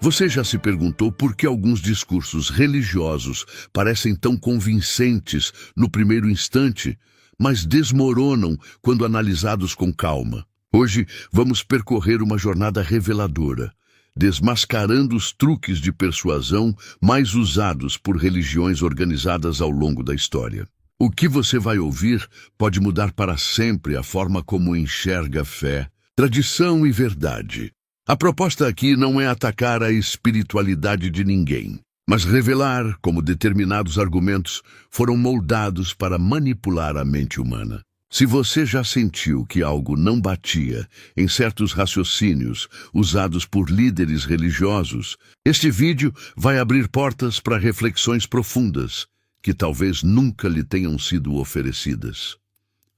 Você já se perguntou por que alguns discursos religiosos parecem tão convincentes no primeiro instante, mas desmoronam quando analisados com calma? Hoje vamos percorrer uma jornada reveladora, desmascarando os truques de persuasão mais usados por religiões organizadas ao longo da história. O que você vai ouvir pode mudar para sempre a forma como enxerga fé, tradição e verdade. A proposta aqui não é atacar a espiritualidade de ninguém, mas revelar como determinados argumentos foram moldados para manipular a mente humana. Se você já sentiu que algo não batia em certos raciocínios usados por líderes religiosos, este vídeo vai abrir portas para reflexões profundas que talvez nunca lhe tenham sido oferecidas.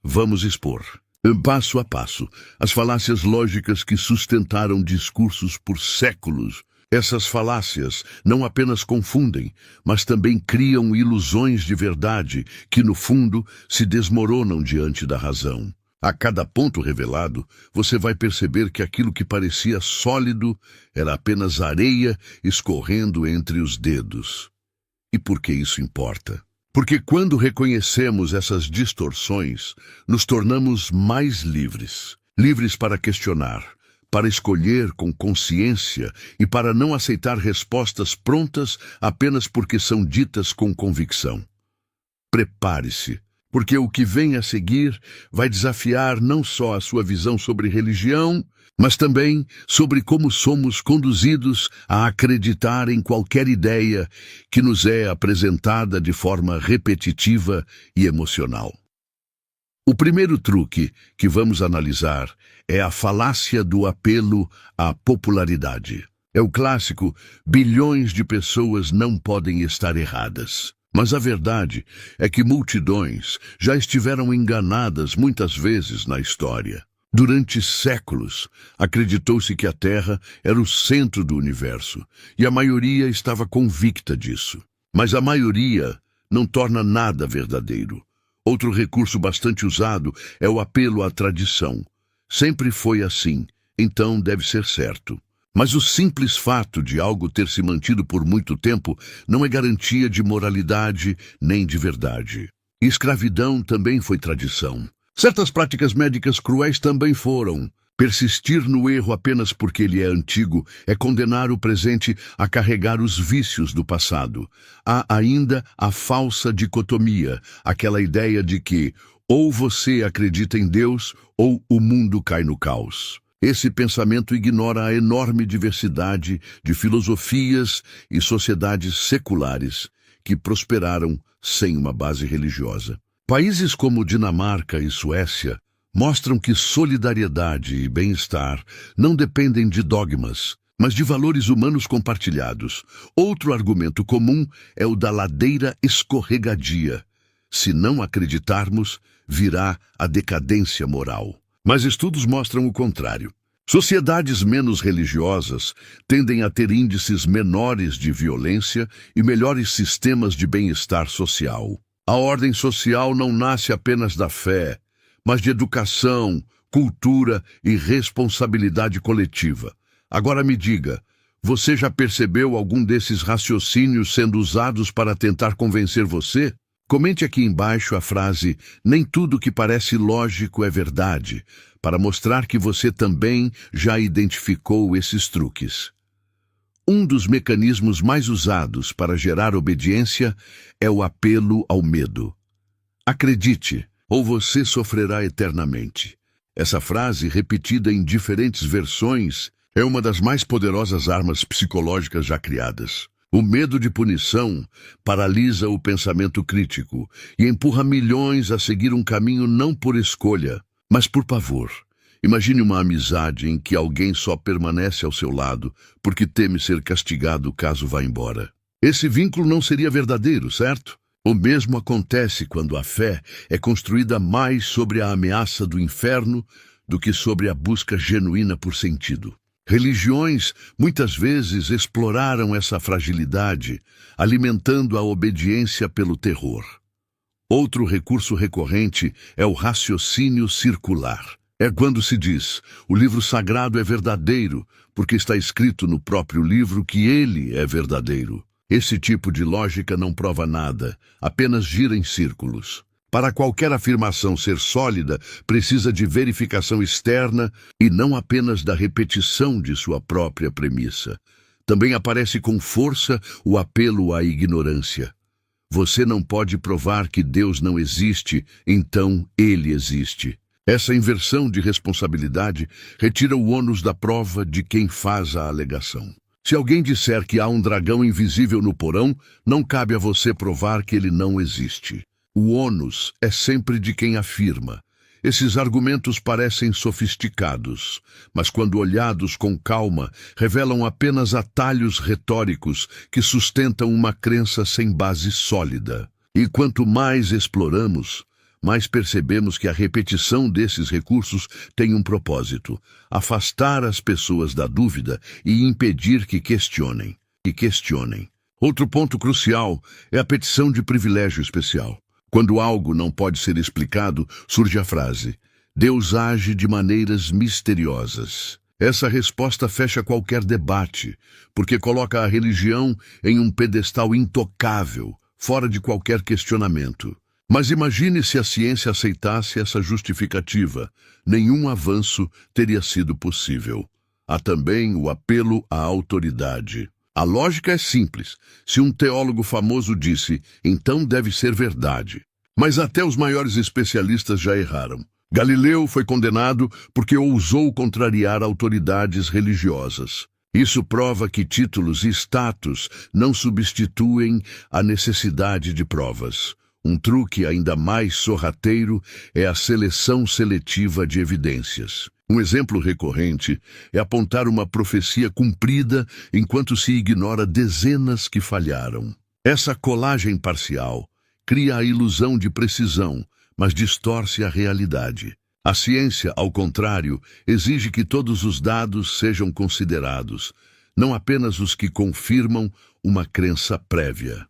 Vamos expor, passo a passo, as falácias lógicas que sustentaram discursos por séculos. Essas falácias não apenas confundem, mas também criam ilusões de verdade que, no fundo, se desmoronam diante da razão. A cada ponto revelado, você vai perceber que aquilo que parecia sólido era apenas areia escorrendo entre os dedos. E por que isso importa? Porque quando reconhecemos essas distorções, nos tornamos mais livres. Livres para questionar, para escolher com consciência e para não aceitar respostas prontas apenas porque são ditas com convicção. Prepare-se, porque o que vem a seguir vai desafiar não só a sua visão sobre religião, mas também sobre como somos conduzidos a acreditar em qualquer ideia que nos é apresentada de forma repetitiva e emocional. O primeiro truque que vamos analisar é a falácia do apelo à popularidade. É o clássico: bilhões de pessoas não podem estar erradas. Mas a verdade é que multidões já estiveram enganadas muitas vezes na história. Durante séculos, acreditou-se que a Terra era o centro do universo, e a maioria estava convicta disso. Mas a maioria não torna nada verdadeiro. Outro recurso bastante usado é o apelo à tradição. Sempre foi assim, então deve ser certo. Mas o simples fato de algo ter se mantido por muito tempo não é garantia de moralidade nem de verdade. Escravidão também foi tradição. Certas práticas médicas cruéis também foram. Persistir no erro apenas porque ele é antigo é condenar o presente a carregar os vícios do passado. Há ainda a falsa dicotomia, aquela ideia de que ou você acredita em Deus ou o mundo cai no caos. Esse pensamento ignora a enorme diversidade de filosofias e sociedades seculares que prosperaram sem uma base religiosa. Países como Dinamarca e Suécia mostram que solidariedade e bem-estar não dependem de dogmas, mas de valores humanos compartilhados. Outro argumento comum é o da ladeira escorregadia. Se não acreditarmos, virá a decadência moral. Mas estudos mostram o contrário. Sociedades menos religiosas tendem a ter índices menores de violência e melhores sistemas de bem-estar social. A ordem social não nasce apenas da fé, mas de educação, cultura e responsabilidade coletiva. Agora me diga, você já percebeu algum desses raciocínios sendo usados para tentar convencer você? Comente aqui embaixo a frase "nem tudo que parece lógico é verdade", para mostrar que você também já identificou esses truques. Um dos mecanismos mais usados para gerar obediência é o apelo ao medo. Acredite, ou você sofrerá eternamente. Essa frase, repetida em diferentes versões, é uma das mais poderosas armas psicológicas já criadas. O medo de punição paralisa o pensamento crítico e empurra milhões a seguir um caminho não por escolha, mas por pavor. Imagine uma amizade em que alguém só permanece ao seu lado porque teme ser castigado caso vá embora. Esse vínculo não seria verdadeiro, certo? O mesmo acontece quando a fé é construída mais sobre a ameaça do inferno do que sobre a busca genuína por sentido. Religiões muitas vezes exploraram essa fragilidade, alimentando a obediência pelo terror. Outro recurso recorrente é o raciocínio circular. É quando se diz: o livro sagrado é verdadeiro, porque está escrito no próprio livro que ele é verdadeiro. Esse tipo de lógica não prova nada, apenas gira em círculos. Para qualquer afirmação ser sólida, precisa de verificação externa e não apenas da repetição de sua própria premissa. Também aparece com força o apelo à ignorância. Você não pode provar que Deus não existe, então ele existe. Essa inversão de responsabilidade retira o ônus da prova de quem faz a alegação. Se alguém disser que há um dragão invisível no porão, não cabe a você provar que ele não existe. O ônus é sempre de quem afirma. Esses argumentos parecem sofisticados, mas quando olhados com calma, revelam apenas atalhos retóricos que sustentam uma crença sem base sólida. E quanto mais exploramos, mais percebemos que a repetição desses recursos tem um propósito: afastar as pessoas da dúvida e impedir que questionem. Outro ponto crucial é a petição de privilégio especial. Quando algo não pode ser explicado, surge a frase: Deus age de maneiras misteriosas. Essa resposta fecha qualquer debate, porque coloca a religião em um pedestal intocável, fora de qualquer questionamento. Mas imagine se a ciência aceitasse essa justificativa. Nenhum avanço teria sido possível. Há também o apelo à autoridade. A lógica é simples. Se um teólogo famoso disse, então deve ser verdade. Mas até os maiores especialistas já erraram. Galileu foi condenado porque ousou contrariar autoridades religiosas. Isso prova que títulos e status não substituem a necessidade de provas. Um truque ainda mais sorrateiro é a seleção seletiva de evidências. Um exemplo recorrente é apontar uma profecia cumprida enquanto se ignora dezenas que falharam. Essa colagem parcial cria a ilusão de precisão, mas distorce a realidade. A ciência, ao contrário, exige que todos os dados sejam considerados, não apenas os que confirmam uma crença prévia.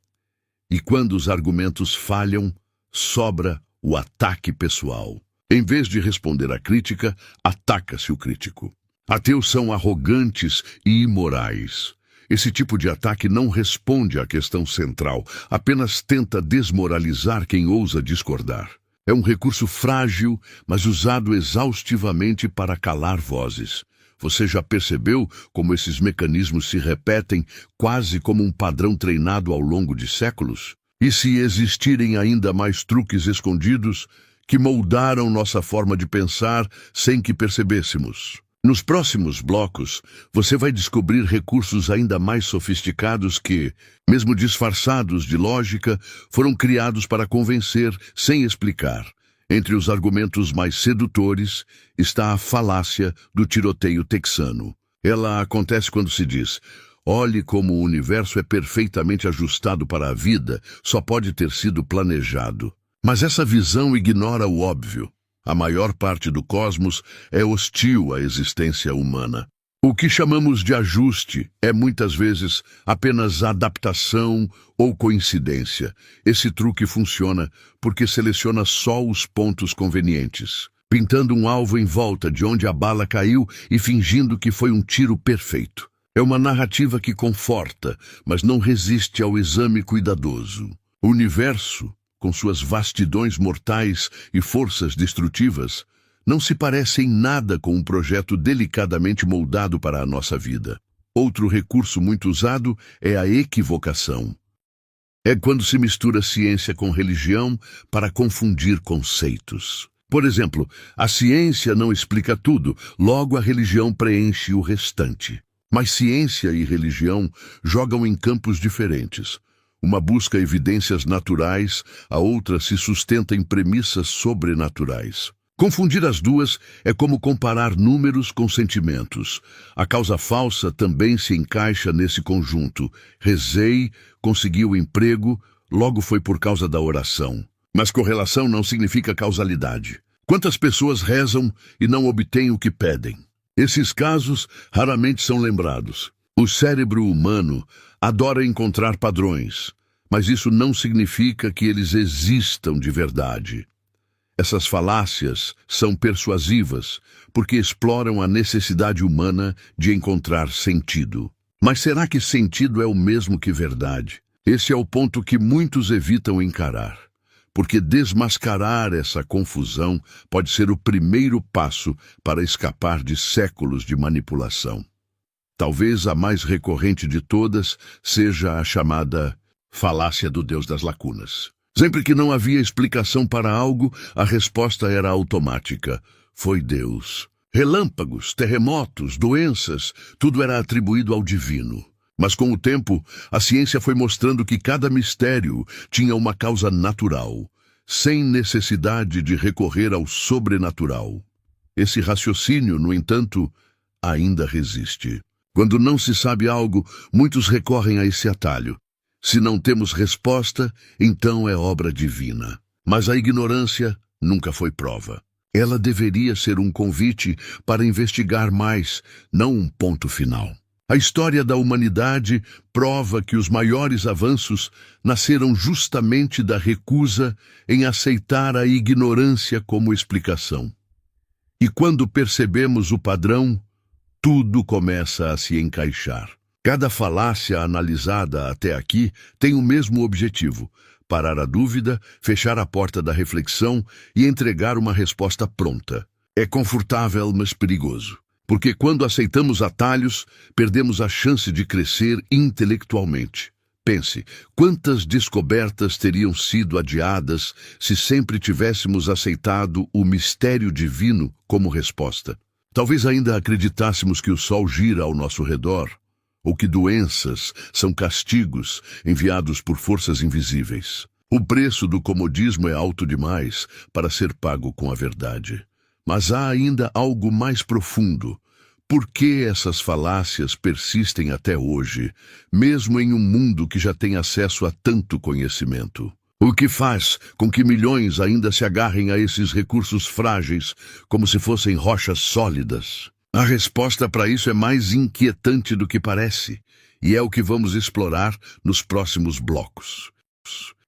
E quando os argumentos falham, sobra o ataque pessoal. Em vez de responder à crítica, ataca-se o crítico. Ateus são arrogantes e imorais. Esse tipo de ataque não responde à questão central, apenas tenta desmoralizar quem ousa discordar. É um recurso frágil, mas usado exaustivamente para calar vozes. Você já percebeu como esses mecanismos se repetem quase como um padrão treinado ao longo de séculos? E se existirem ainda mais truques escondidos que moldaram nossa forma de pensar sem que percebêssemos? Nos próximos blocos, você vai descobrir recursos ainda mais sofisticados que, mesmo disfarçados de lógica, foram criados para convencer sem explicar. Entre os argumentos mais sedutores está a falácia do tiroteio texano. Ela acontece quando se diz: olhe como o universo é perfeitamente ajustado para a vida, só pode ter sido planejado. Mas essa visão ignora o óbvio. A maior parte do cosmos é hostil à existência humana. O que chamamos de ajuste é muitas vezes apenas adaptação ou coincidência. Esse truque funciona porque seleciona só os pontos convenientes, pintando um alvo em volta de onde a bala caiu e fingindo que foi um tiro perfeito. É uma narrativa que conforta, mas não resiste ao exame cuidadoso. O universo, com suas vastidões mortais e forças destrutivas, não se parece em nada com um projeto delicadamente moldado para a nossa vida. Outro recurso muito usado é a equivocação. É quando se mistura ciência com religião para confundir conceitos. Por exemplo, a ciência não explica tudo, logo a religião preenche o restante. Mas ciência e religião jogam em campos diferentes. Uma busca evidências naturais, a outra se sustenta em premissas sobrenaturais. Confundir as duas é como comparar números com sentimentos. A causa falsa também se encaixa nesse conjunto. Rezei, consegui o emprego, logo foi por causa da oração. Mas correlação não significa causalidade. Quantas pessoas rezam e não obtêm o que pedem? Esses casos raramente são lembrados. O cérebro humano adora encontrar padrões, mas isso não significa que eles existam de verdade. Essas falácias são persuasivas porque exploram a necessidade humana de encontrar sentido. Mas será que sentido é o mesmo que verdade? Esse é o ponto que muitos evitam encarar, porque desmascarar essa confusão pode ser o primeiro passo para escapar de séculos de manipulação. Talvez a mais recorrente de todas seja a chamada falácia do Deus das lacunas. Sempre que não havia explicação para algo, a resposta era automática. Foi Deus. Relâmpagos, terremotos, doenças, tudo era atribuído ao divino. Mas com o tempo, a ciência foi mostrando que cada mistério tinha uma causa natural, sem necessidade de recorrer ao sobrenatural. Esse raciocínio, no entanto, ainda resiste. Quando não se sabe algo, muitos recorrem a esse atalho. Se não temos resposta, então é obra divina. Mas a ignorância nunca foi prova. Ela deveria ser um convite para investigar mais, não um ponto final. A história da humanidade prova que os maiores avanços nasceram justamente da recusa em aceitar a ignorância como explicação. E quando percebemos o padrão, tudo começa a se encaixar. Cada falácia analisada até aqui tem o mesmo objetivo: parar a dúvida, fechar a porta da reflexão e entregar uma resposta pronta. É confortável, mas perigoso, porque quando aceitamos atalhos, perdemos a chance de crescer intelectualmente. Pense, quantas descobertas teriam sido adiadas se sempre tivéssemos aceitado o mistério divino como resposta? Talvez ainda acreditássemos que o sol gira ao nosso redor, ou que doenças são castigos enviados por forças invisíveis. O preço do comodismo é alto demais para ser pago com a verdade. Mas há ainda algo mais profundo. Por que essas falácias persistem até hoje, mesmo em um mundo que já tem acesso a tanto conhecimento? O que faz com que milhões ainda se agarrem a esses recursos frágeis como se fossem rochas sólidas? A resposta para isso é mais inquietante do que parece, e é o que vamos explorar nos próximos blocos.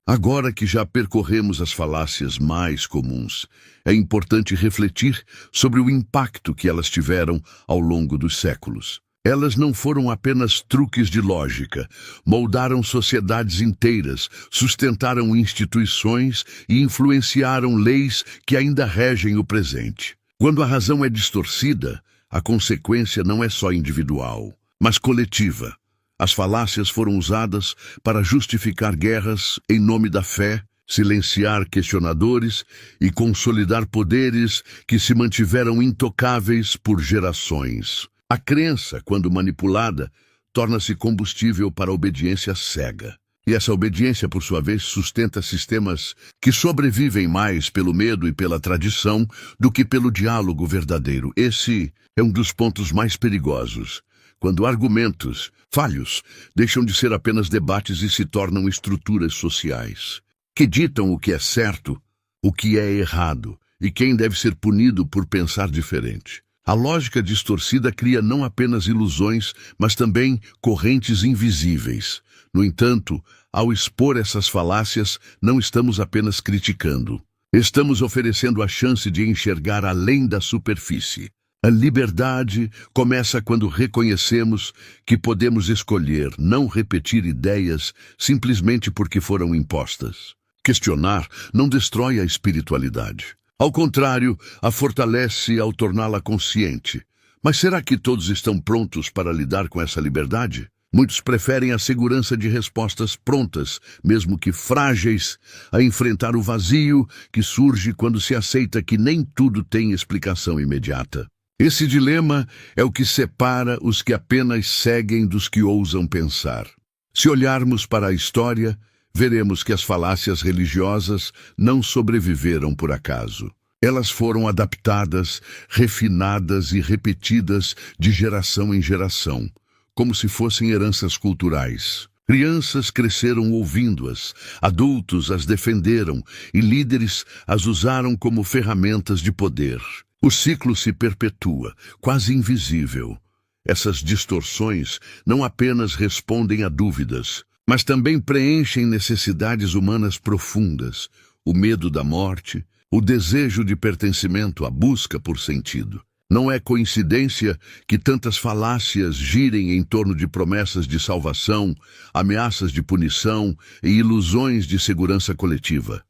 Agora que já percorremos as falácias mais comuns, é importante refletir sobre o impacto que elas tiveram ao longo dos séculos. Elas não foram apenas truques de lógica, moldaram sociedades inteiras, sustentaram instituições e influenciaram leis que ainda regem o presente. Quando a razão é distorcida, a consequência não é só individual, mas coletiva. As falácias foram usadas para justificar guerras em nome da fé, silenciar questionadores e consolidar poderes que se mantiveram intocáveis por gerações. A crença, quando manipulada, torna-se combustível para a obediência cega. E essa obediência, por sua vez, sustenta sistemas que sobrevivem mais pelo medo e pela tradição do que pelo diálogo verdadeiro. Esse é um dos pontos mais perigosos, quando argumentos falhos deixam de ser apenas debates e se tornam estruturas sociais, que ditam o que é certo, o que é errado e quem deve ser punido por pensar diferente. A lógica distorcida cria não apenas ilusões, mas também correntes invisíveis. No entanto, ao expor essas falácias, não estamos apenas criticando. Estamos oferecendo a chance de enxergar além da superfície. A liberdade começa quando reconhecemos que podemos escolher não repetir ideias simplesmente porque foram impostas. Questionar não destrói a espiritualidade. Ao contrário, a fortalece ao torná-la consciente. Mas será que todos estão prontos para lidar com essa liberdade? Muitos preferem a segurança de respostas prontas, mesmo que frágeis, a enfrentar o vazio que surge quando se aceita que nem tudo tem explicação imediata. Esse dilema é o que separa os que apenas seguem dos que ousam pensar. Se olharmos para a história, veremos que as falácias religiosas não sobreviveram por acaso. Elas foram adaptadas, refinadas e repetidas de geração em geração, como se fossem heranças culturais. Crianças cresceram ouvindo-as, adultos as defenderam e líderes as usaram como ferramentas de poder. O ciclo se perpetua, quase invisível. Essas distorções não apenas respondem a dúvidas, mas também preenchem necessidades humanas profundas: o medo da morte, o desejo de pertencimento, a busca por sentido. Não é coincidência que tantas falácias girem em torno de promessas de salvação, ameaças de punição e ilusões de segurança coletiva.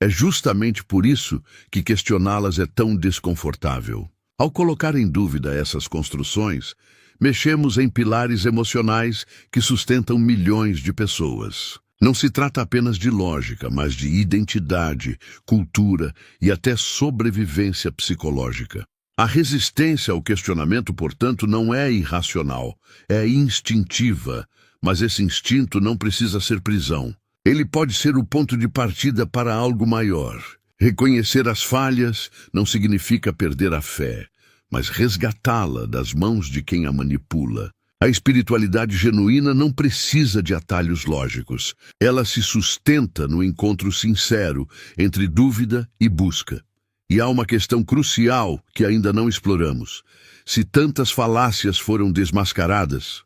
É justamente por isso que questioná-las é tão desconfortável. Ao colocar em dúvida essas construções, mexemos em pilares emocionais que sustentam milhões de pessoas. Não se trata apenas de lógica, mas de identidade, cultura e até sobrevivência psicológica. A resistência ao questionamento, portanto, não é irracional, é instintiva, mas esse instinto não precisa ser prisão. Ele pode ser o ponto de partida para algo maior. Reconhecer as falhas não significa perder a fé, mas resgatá-la das mãos de quem a manipula. A espiritualidade genuína não precisa de atalhos lógicos. Ela se sustenta no encontro sincero entre dúvida e busca. E há uma questão crucial que ainda não exploramos. Se tantas falácias foram desmascaradas,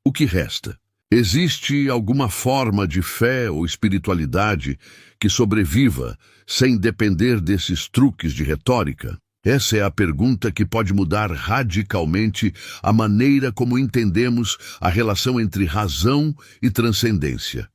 o que resta? Existe alguma forma de fé ou espiritualidade que sobreviva sem depender desses truques de retórica? Essa é a pergunta que pode mudar radicalmente a maneira como entendemos a relação entre razão e transcendência.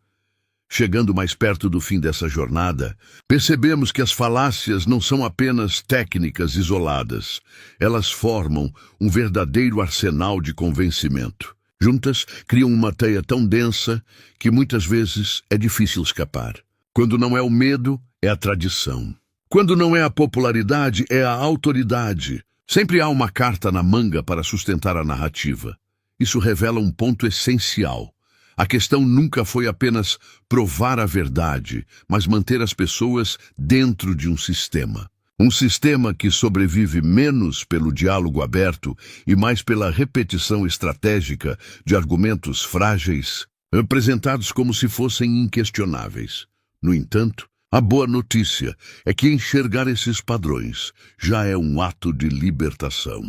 Chegando mais perto do fim dessa jornada, percebemos que as falácias não são apenas técnicas isoladas. Elas formam um verdadeiro arsenal de convencimento. Juntas, criam uma teia tão densa que muitas vezes é difícil escapar. Quando não é o medo, é a tradição. Quando não é a popularidade, é a autoridade. Sempre há uma carta na manga para sustentar a narrativa. Isso revela um ponto essencial. A questão nunca foi apenas provar a verdade, mas manter as pessoas dentro de um sistema. Um sistema que sobrevive menos pelo diálogo aberto e mais pela repetição estratégica de argumentos frágeis, apresentados como se fossem inquestionáveis. No entanto, a boa notícia é que enxergar esses padrões já é um ato de libertação.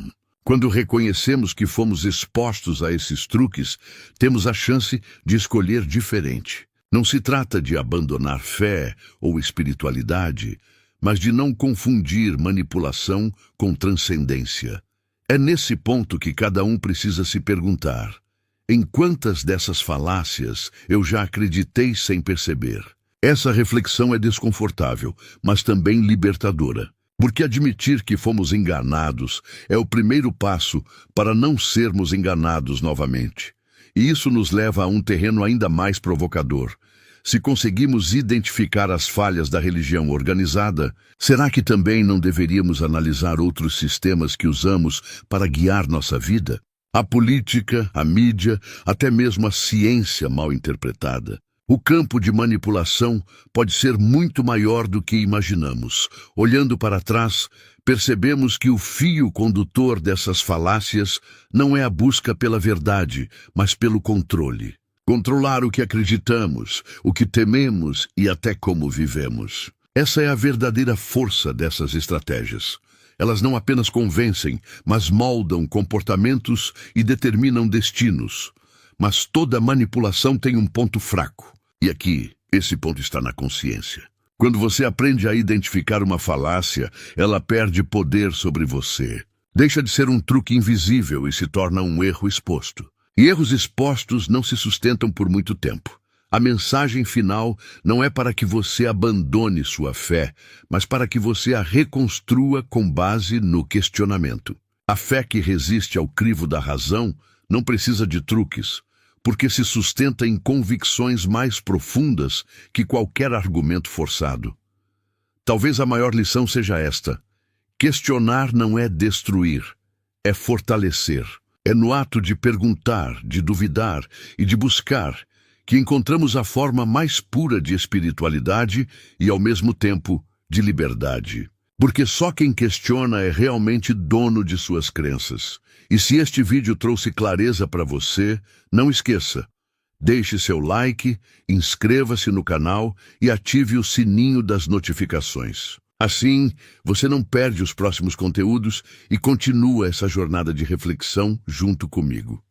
Quando reconhecemos que fomos expostos a esses truques, temos a chance de escolher diferente. Não se trata de abandonar fé ou espiritualidade, mas de não confundir manipulação com transcendência. É nesse ponto que cada um precisa se perguntar: em quantas dessas falácias eu já acreditei sem perceber? Essa reflexão é desconfortável, mas também libertadora. Porque admitir que fomos enganados é o primeiro passo para não sermos enganados novamente. E isso nos leva a um terreno ainda mais provocador. Se conseguimos identificar as falhas da religião organizada, será que também não deveríamos analisar outros sistemas que usamos para guiar nossa vida? A política, a mídia, até mesmo a ciência mal interpretada. O campo de manipulação pode ser muito maior do que imaginamos. Olhando para trás, percebemos que o fio condutor dessas falácias não é a busca pela verdade, mas pelo controle. Controlar o que acreditamos, o que tememos e até como vivemos. Essa é a verdadeira força dessas estratégias. Elas não apenas convencem, mas moldam comportamentos e determinam destinos. Mas toda manipulação tem um ponto fraco. E aqui, esse ponto está na consciência. Quando você aprende a identificar uma falácia, ela perde poder sobre você. Deixa de ser um truque invisível e se torna um erro exposto. E erros expostos não se sustentam por muito tempo. A mensagem final não é para que você abandone sua fé, mas para que você a reconstrua com base no questionamento. A fé que resiste ao crivo da razão não precisa de truques, porque se sustenta em convicções mais profundas que qualquer argumento forçado. Talvez a maior lição seja esta: questionar não é destruir, é fortalecer. É no ato de perguntar, de duvidar e de buscar que encontramos a forma mais pura de espiritualidade e, ao mesmo tempo, de liberdade. Porque só quem questiona é realmente dono de suas crenças. E se este vídeo trouxe clareza para você, não esqueça, deixe seu like, inscreva-se no canal e ative o sininho das notificações. Assim, você não perde os próximos conteúdos e continua essa jornada de reflexão junto comigo.